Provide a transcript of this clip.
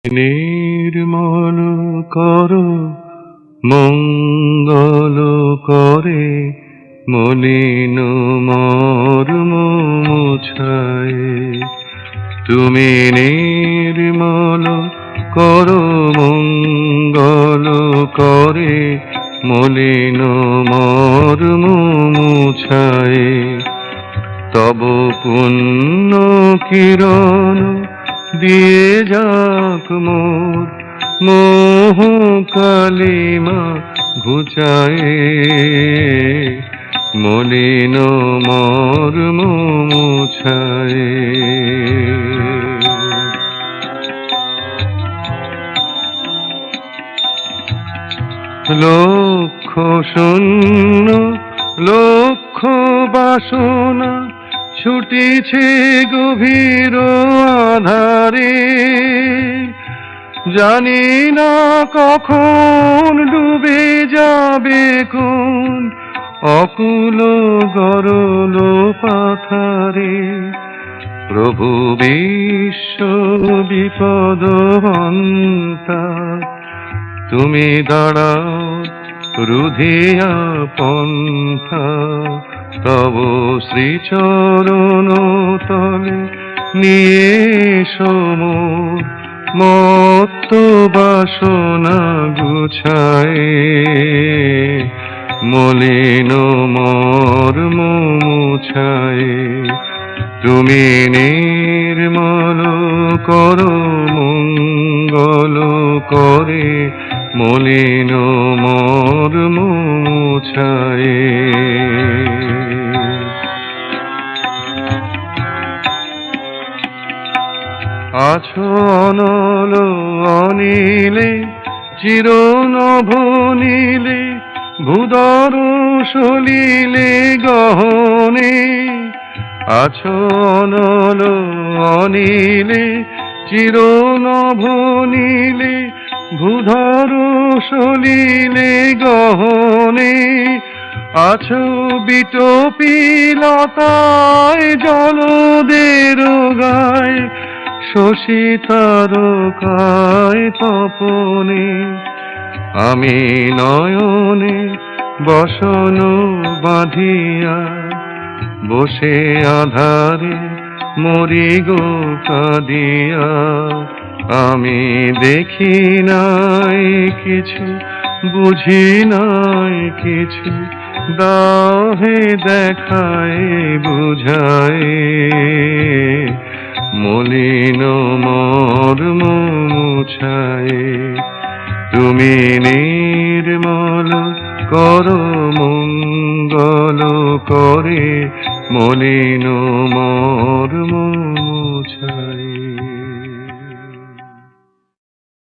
নির্মল করো মঙ্গল করে মলিন মর্ম মুছায়। তুমি নির্মল করো মঙ্গল করে মলিন মর্ম মুছায়। তব পুণ্য কিরণ দিয়ে যাক মোর মোহ কালিমা ঘুচায়ে। মলিন মর্ম মুছায়ে। লক্ষ শূন্য লক্ষ বাসনা ছুটিছে গভীর আধারে। জানি না কখন ডুবে যাবে কোন অকুল গরল পাথারে। প্রভু বিশ্ব বিপদ হন্তা তুমি দাঁড়াও রুধিয়া পন্থা। তব শ্রীচরণ তলে নিয়ে সমর মত্ত বাসনা গুছায়ে। মলিন মর্ম মুছায়ে। তুমি নির্মল করো মঙ্গল করে মলিন মর্ম মুছায়ে। আছো অনল অনিলে চিরনভনীলে ভূধর সলিলে গহনে। আছো অনল অনিলে চিরনভনীলে ভূধর সলিলে গহনে। আছো বিটপিলতায় জলদের গায় শশী তারকায় তপনে। আমি নয়নে বসন বাঁধিয়া বসে আধারে মরি গো কাঁদিয়া। আমি দেখি নাই কিছু বুঝি নাই কিছু দাও হে দেখায় বুঝায়। মলিন মর্ম মুছায়ে। তুমি নির্মল করো মঙ্গল করে মলিন মর্ম মুছায়ে।